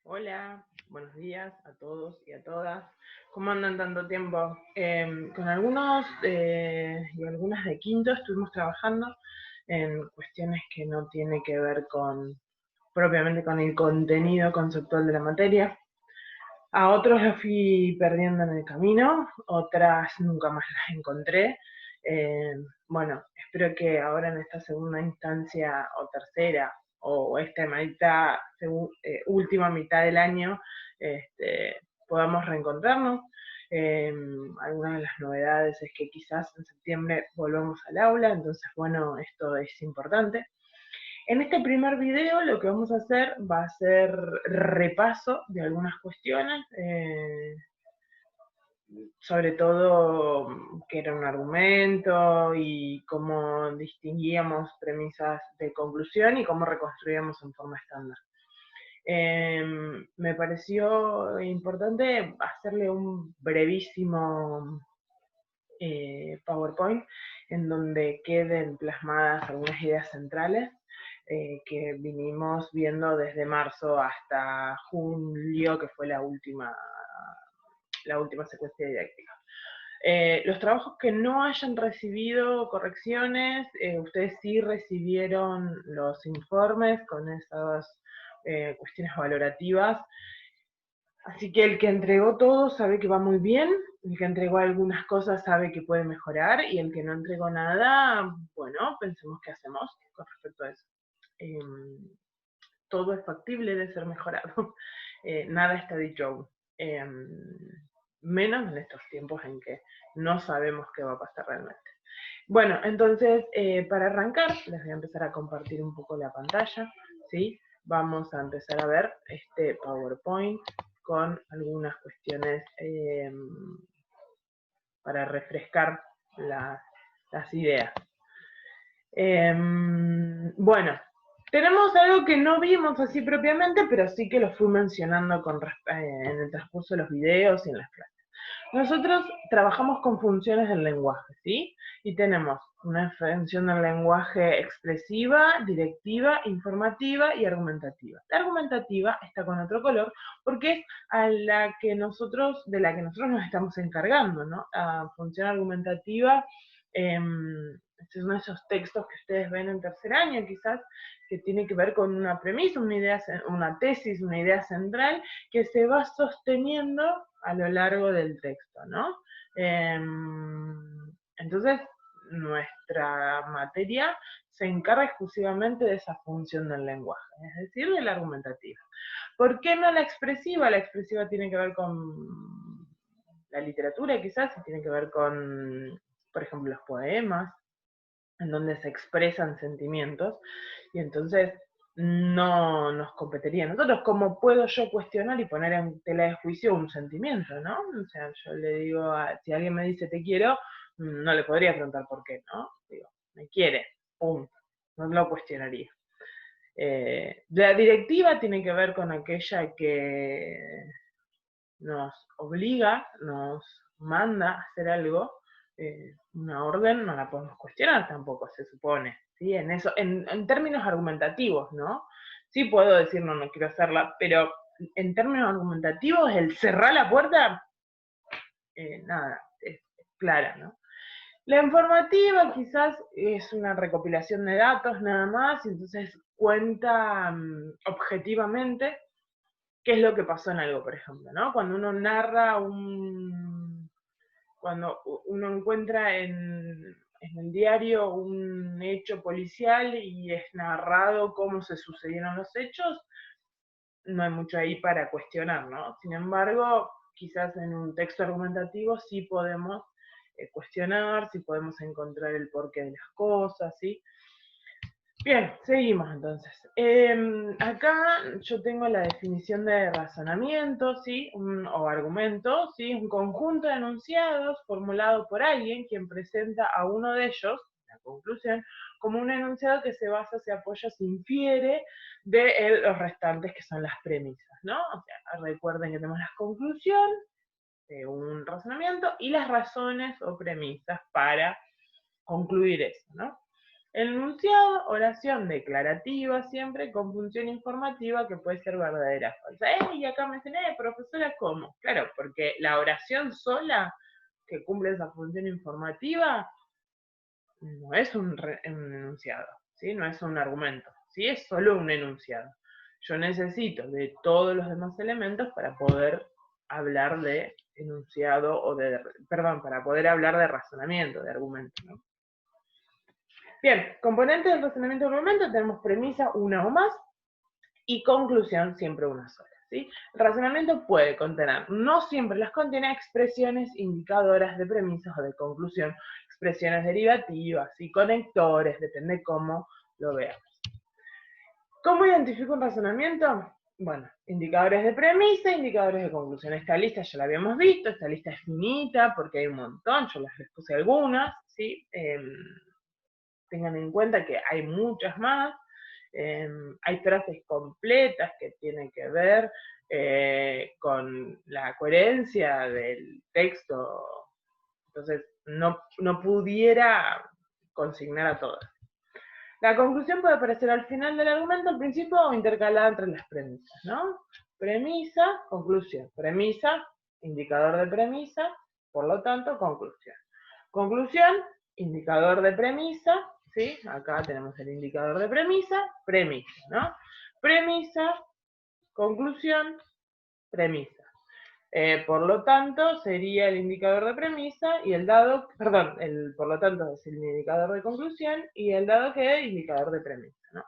Hola, buenos días a todos y a todas. ¿Cómo andan tanto tiempo? Con algunos y algunas de quinto estuvimos trabajando en cuestiones que no tienen que ver propiamente con el contenido conceptual de la materia. A otros los fui perdiendo en el camino, otras nunca más las encontré. Eh, bueno, espero que ahora en esta segunda instancia o tercera o esta última mitad del año podamos reencontrarnos. Algunas de las novedades es que quizás en septiembre volvamos al aula, entonces bueno, esto es importante. En este primer video lo que vamos a hacer va a ser repaso de algunas cuestiones, sobre todo qué era un argumento y cómo distinguíamos premisas de conclusión y cómo reconstruíamos en forma estándar. Me pareció importante hacerle un brevísimo PowerPoint en donde queden plasmadas algunas ideas centrales que vinimos viendo desde marzo hasta julio, que fue la última secuencia didáctica. Los trabajos que no hayan recibido correcciones, ustedes sí recibieron los informes con esas cuestiones valorativas. Así que el que entregó todo sabe que va muy bien, el que entregó algunas cosas sabe que puede mejorar, y el que no entregó nada, bueno, pensemos qué hacemos con respecto a eso. Todo es factible de ser mejorado, nada está dicho aún. Menos en estos tiempos en que no sabemos qué va a pasar realmente. Bueno, entonces, para arrancar, les voy a empezar a compartir un poco la pantalla, ¿sí? Vamos a empezar a ver este PowerPoint con algunas cuestiones para refrescar las ideas. Bueno, tenemos algo que no vimos así propiamente, pero sí que lo fui mencionando en el transcurso de los videos y en las clases. Nosotros trabajamos con funciones del lenguaje, ¿sí? Y tenemos una función del lenguaje expresiva, directiva, informativa y argumentativa. La argumentativa está con otro color porque es de la que nosotros nos estamos encargando, ¿no? La función argumentativa este es uno de esos textos que ustedes ven en tercer año, quizás, que tiene que ver con una premisa, una tesis, una idea central, que se va sosteniendo a lo largo del texto, ¿no? Entonces, nuestra materia se encarga exclusivamente de esa función del lenguaje, es decir, de la argumentativa. ¿Por qué no la expresiva? La expresiva tiene que ver con la literatura, quizás, y tiene que ver con, por ejemplo, los poemas, en donde se expresan sentimientos, y entonces no nos competiría a nosotros. ¿Cómo puedo yo cuestionar y poner en tela de juicio un sentimiento, no? O sea, yo le digo, si alguien me dice te quiero, no le podría preguntar por qué, ¿no? Digo, me quiere, punto. No lo cuestionaría. La directiva tiene que ver con aquella que nos obliga, nos manda a hacer algo, una orden no la podemos cuestionar tampoco, se supone, ¿sí? En términos argumentativos, ¿no? Sí puedo decir no quiero hacerla, pero en términos argumentativos, el cerrar la puerta, nada, es clara, ¿no? La informativa quizás es una recopilación de datos nada más, y entonces cuenta objetivamente qué es lo que pasó en algo, por ejemplo, ¿no? Cuando uno narra cuando uno encuentra en el diario un hecho policial y es narrado cómo se sucedieron los hechos, no hay mucho ahí para cuestionar, ¿no? Sin embargo, quizás en un texto argumentativo sí podemos cuestionar, sí podemos encontrar el porqué de las cosas, ¿sí? Bien, seguimos entonces. Acá yo tengo la definición de razonamiento, ¿sí? O argumento, ¿sí? Un conjunto de enunciados formulado por alguien quien presenta a uno de ellos, la conclusión, como un enunciado que se basa, se apoya, se infiere de los restantes que son las premisas, ¿no? O sea, recuerden que tenemos la conclusión de un razonamiento y las razones o premisas para concluir eso, ¿no? Enunciado, oración declarativa siempre con función informativa que puede ser verdadera o falsa. Y acá mencioné, profesora, ¿cómo? Claro, porque la oración sola que cumple esa función informativa no es un enunciado, ¿sí? No es un argumento, ¿sí? Es solo un enunciado. Yo necesito de todos los demás elementos para poder hablar de enunciado o de, perdón, para poder hablar de razonamiento, de argumento, ¿no? Bien, componentes del razonamiento de argumento tenemos premisa, una o más, y conclusión, siempre una sola, ¿sí? El razonamiento puede contener, no siempre las contiene, expresiones indicadoras de premisas o de conclusión, expresiones derivativas y conectores, depende cómo lo veamos. ¿Cómo identifico un razonamiento? Bueno, indicadores de premisa, indicadores de conclusión. Esta lista ya la habíamos visto, esta lista es finita porque hay un montón, yo les puse algunas, ¿sí? Tengan en cuenta que hay muchas más. Hay frases completas que tienen que ver con la coherencia del texto, entonces no pudiera consignar a todas. La conclusión puede aparecer al final del argumento, al principio o intercalada entre las premisas, ¿no? Premisa, conclusión. Premisa, indicador de premisa, por lo tanto, conclusión. Conclusión, indicador de premisa, ¿sí? Acá tenemos el indicador de premisa, ¿no? Premisa, conclusión, premisa. Por lo tanto, sería el indicador de premisa y el dado, perdón, por lo tanto es el indicador de conclusión y el dado que es indicador de premisa, ¿no?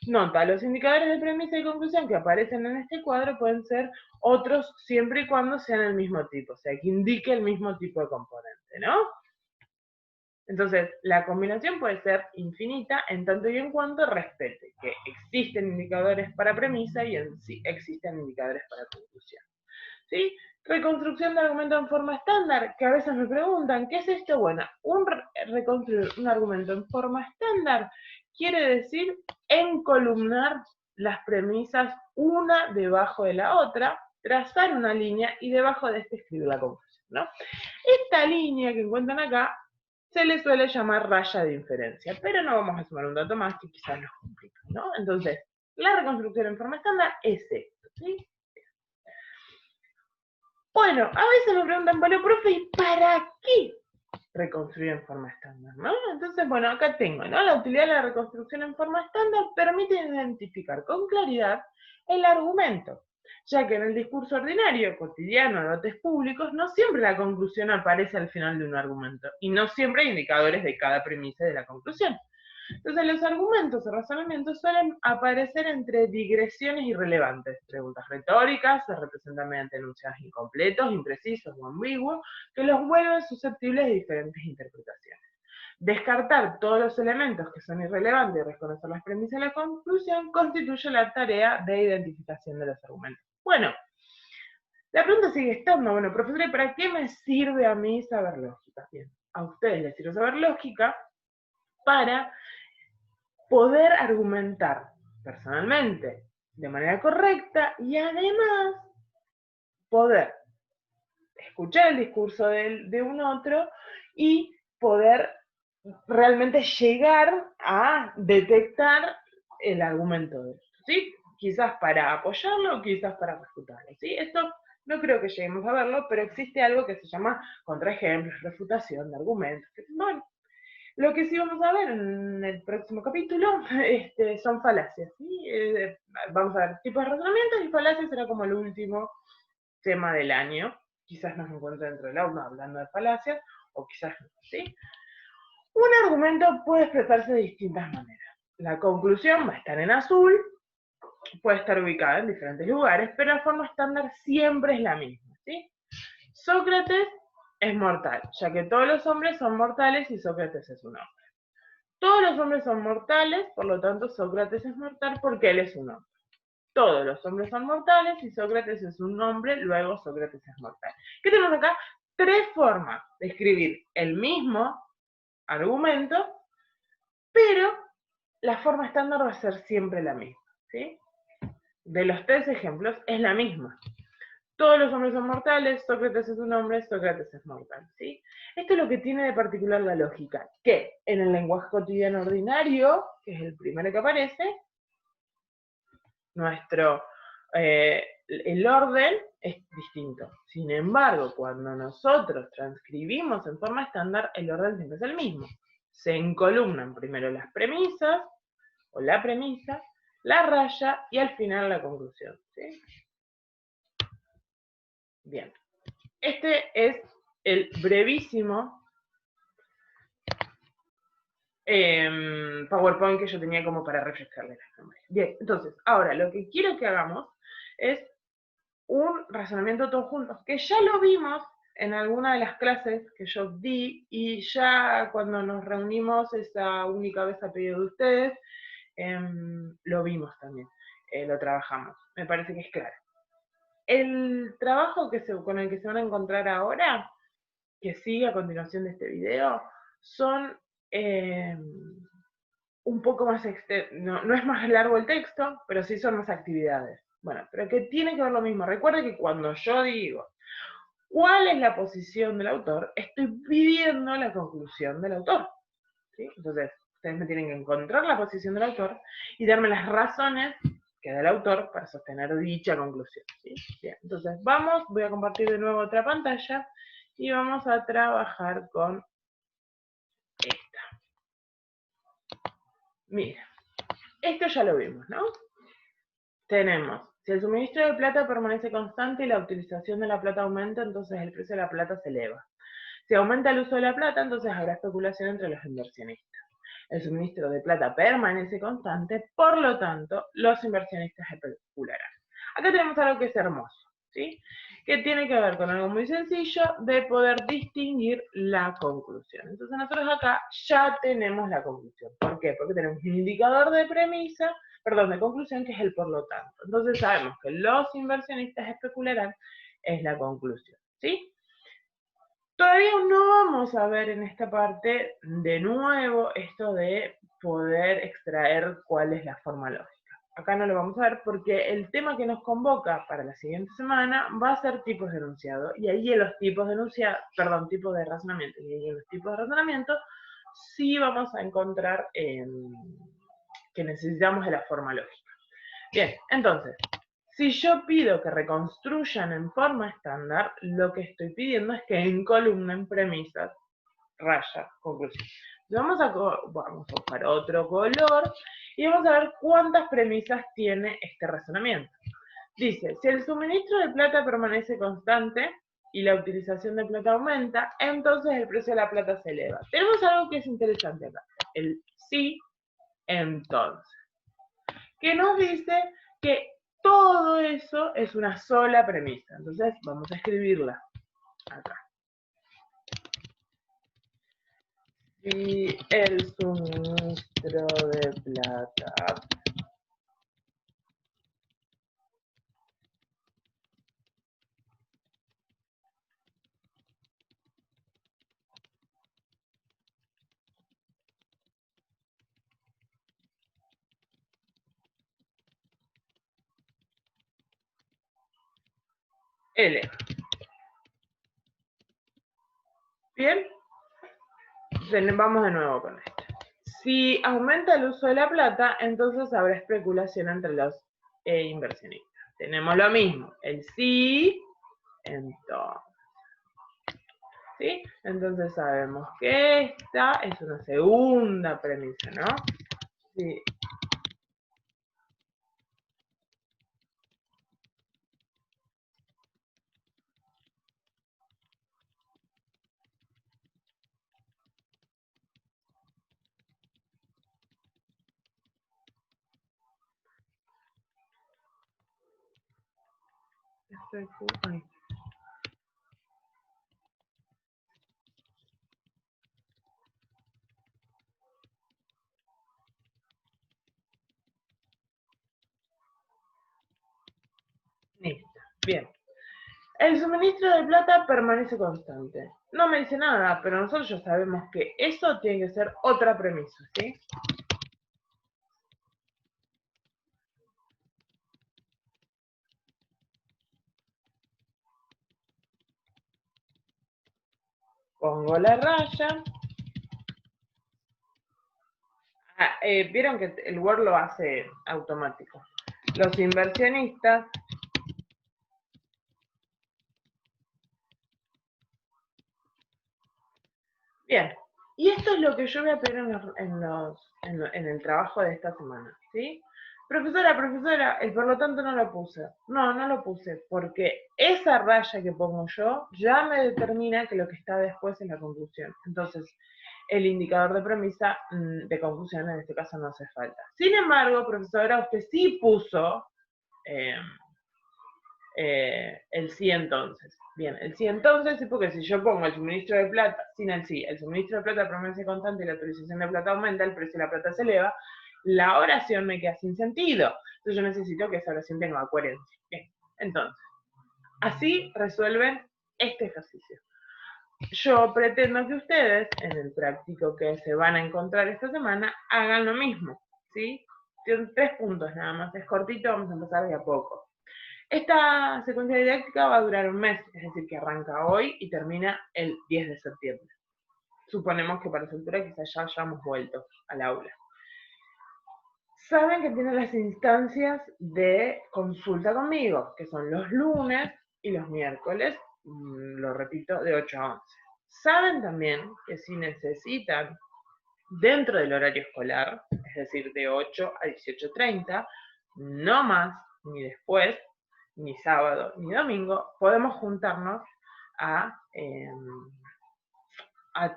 Nota, los indicadores de premisa y conclusión que aparecen en este cuadro pueden ser otros siempre y cuando sean el mismo tipo, o sea, que indique el mismo tipo de componente, ¿no? Entonces, la combinación puede ser infinita en tanto y en cuanto respete que existen indicadores para premisa y existen indicadores para conclusión. ¿Sí? Reconstrucción de argumento en forma estándar, que a veces me preguntan, ¿qué es esto? Bueno, reconstruir un argumento en forma estándar quiere decir encolumnar las premisas una debajo de la otra, trazar una línea y debajo de esta escribir la conclusión, ¿no? Esta línea que encuentran acá se le suele llamar raya de inferencia, pero no vamos a sumar un dato más que quizás nos complica, ¿no? Entonces, la reconstrucción en forma estándar es esto, ¿sí? Bueno, a veces me preguntan, bueno, profe, ¿y para qué reconstruir en forma estándar, ¿no? Entonces, bueno, acá tengo, ¿no? La utilidad de la reconstrucción en forma estándar permite identificar con claridad el argumento, ya que en el discurso ordinario, cotidiano, de debates públicos, no siempre la conclusión aparece al final de un argumento, y no siempre hay indicadores de cada premisa de la conclusión. Entonces, los argumentos o razonamientos suelen aparecer entre digresiones irrelevantes, preguntas retóricas, se representan mediante enunciados incompletos, imprecisos o ambiguos, que los vuelven susceptibles de diferentes interpretaciones. Descartar todos los elementos que son irrelevantes y reconocer las premisas y la conclusión constituye la tarea de identificación de los argumentos. Bueno, la pregunta sigue estando, bueno, profesor, ¿para qué me sirve a mí saber lógica? Bien, a ustedes les sirve saber lógica para poder argumentar personalmente de manera correcta y además poder escuchar el discurso de un otro y poder realmente llegar a detectar el argumento de otro, ¿sí? Quizás para apoyarlo, quizás para refutarlo, ¿sí? Esto no creo que lleguemos a verlo, pero existe algo que se llama contraejemplos, refutación de argumentos, que, bueno, lo que sí vamos a ver en el próximo capítulo son falacias, ¿sí? Vamos a ver tipos de razonamientos y falacias será como el último tema del año. Quizás nos encuentre dentro del aula hablando de falacias, o quizás no, ¿sí? Un argumento puede expresarse de distintas maneras. La conclusión va a estar en azul, puede estar ubicada en diferentes lugares, pero la forma estándar siempre es la misma, ¿sí? Sócrates es mortal, ya que todos los hombres son mortales y Sócrates es un hombre. Todos los hombres son mortales, por lo tanto Sócrates es mortal porque él es un hombre. Todos los hombres son mortales y Sócrates es un hombre, luego Sócrates es mortal. ¿Qué tenemos acá? Tres formas de escribir el mismo argumento, pero la forma estándar va a ser siempre la misma, ¿sí? De los tres ejemplos es la misma. Todos los hombres son mortales, Sócrates es un hombre, Sócrates es mortal, ¿sí? Esto es lo que tiene de particular la lógica, que en el lenguaje cotidiano ordinario, que es el primero que aparece, el orden es distinto. Sin embargo, cuando nosotros transcribimos en forma estándar, el orden siempre es el mismo. Se encolumnan primero las premisas, o la premisa, la raya y al final la conclusión. ¿Sí? Bien. Este es el brevísimo PowerPoint que yo tenía como para refrescarle las memorias. Bien, entonces, ahora lo que quiero que hagamos es un razonamiento todos juntos, que ya lo vimos en alguna de las clases que yo di y ya cuando nos reunimos esa única vez a pedido de ustedes, lo vimos también, lo trabajamos. Me parece que es claro. El trabajo con el que se van a encontrar ahora, que sigue a continuación de este video, son un poco más no es más largo el texto, pero sí son más actividades. Bueno, pero que tiene que ver lo mismo. Recuerde que cuando yo digo cuál es la posición del autor, estoy pidiendo la conclusión del autor. ¿Sí? Entonces, ustedes me tienen que encontrar la posición del autor y darme las razones que da el autor para sostener dicha conclusión. ¿Sí? Bien, entonces voy a compartir de nuevo otra pantalla y vamos a trabajar con esta. Mira, esto ya lo vimos, ¿no? Tenemos, si el suministro de plata permanece constante y la utilización de la plata aumenta, entonces el precio de la plata se eleva. Si aumenta el uso de la plata, entonces habrá especulación entre los inversionistas. El suministro de plata permanece constante, por lo tanto, los inversionistas especularán. Acá tenemos algo que es hermoso, ¿sí? Que tiene que ver con algo muy sencillo de poder distinguir la conclusión. Entonces nosotros acá ya tenemos la conclusión. ¿Por qué? Porque tenemos un indicador de premisa, perdón, de conclusión, que es el por lo tanto. Entonces sabemos que los inversionistas especularán es la conclusión, ¿sí? Todavía no vamos a ver en esta parte de nuevo esto de poder extraer cuál es la forma lógica. Acá no lo vamos a ver porque el tema que nos convoca para la siguiente semana va a ser tipos de enunciado. Y ahí en los tipos de enunciado, perdón, tipos de razonamiento. Y ahí en los tipos de razonamiento sí vamos a encontrar que necesitamos de la forma lógica. Bien, entonces, si yo pido que reconstruyan en forma estándar, lo que estoy pidiendo es que encolumnen premisas, raya, conclusión. Vamos a buscar otro color y vamos a ver cuántas premisas tiene este razonamiento. Dice, si el suministro de plata permanece constante y la utilización de plata aumenta, entonces el precio de la plata se eleva. Tenemos algo que es interesante acá, el sí, entonces, que nos dice que todo eso es una sola premisa. Entonces vamos a escribirla acá. Si el suministro de plata L. ¿Bien? Vamos de nuevo con esto. Si aumenta el uso de la plata, entonces habrá especulación entre los inversionistas. Tenemos lo mismo, el sí, entonces. ¿Sí? Entonces sabemos que esta es una segunda premisa, ¿no? Sí. Ay. Listo. Bien. El suministro de plata permanece constante. No me dice nada, pero nosotros ya sabemos que eso tiene que ser otra premisa, ¿sí? pongo la raya. Vieron que el Word lo hace automático. Los inversionistas bien, y esto es lo que yo voy a pedir en el trabajo de esta semana, ¿sí? Profesora, el por lo tanto no lo puse. No, no lo puse, porque esa raya que pongo yo ya me determina que lo que está después es la conclusión. Entonces, el indicador de premisa de conclusión en este caso no hace falta. Sin embargo, profesora, usted sí puso el sí entonces. Bien, el sí entonces sí, porque si yo pongo el suministro de plata sin el sí, el suministro de plata permanece constante y la utilización de plata aumenta, el precio de la plata se eleva, la oración me queda sin sentido. Entonces yo necesito que esa oración tenga coherencia. Bien, entonces, así resuelven este ejercicio. Yo pretendo que ustedes, en el práctico que se van a encontrar esta semana, hagan lo mismo, ¿sí? Tienen 3 puntos nada más, es cortito, vamos a empezar de a poco. Esta secuencia didáctica va a durar un mes, es decir, que arranca hoy y termina el 10 de septiembre. Suponemos que para esa altura quizás ya hayamos vuelto al aula. Saben que tienen las instancias de consulta conmigo, que son los lunes y los miércoles, lo repito, de 8 a 11. Saben también que si necesitan, dentro del horario escolar, es decir, de 8 a 18:30, no más ni después, ni sábado, ni domingo, podemos juntarnos a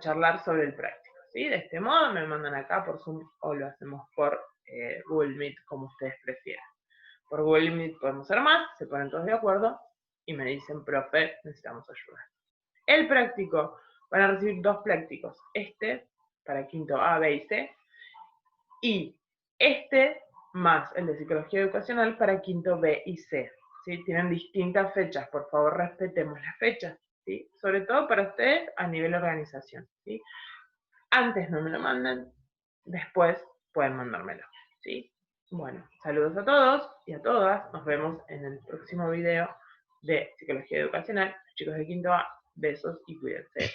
charlar sobre el práctico, ¿sí? De este modo me mandan acá por Zoom o lo hacemos por Google Meet, como ustedes prefieran. Por Google Meet podemos hacer más, se ponen todos de acuerdo y me dicen, profe, necesitamos ayuda. El práctico, van a recibir 2 prácticos, este para quinto A, B y C, y este más el de psicología educacional para quinto B y C. ¿Sí? Tienen distintas fechas, por favor respetemos las fechas, ¿sí? Sobre todo para ustedes a nivel organización, ¿sí? Antes no me lo mandan, después pueden mandármelo, ¿sí? Bueno, saludos a todos y a todas, nos vemos en el próximo video de psicología educacional. Chicos de quinto A, besos y cuídense.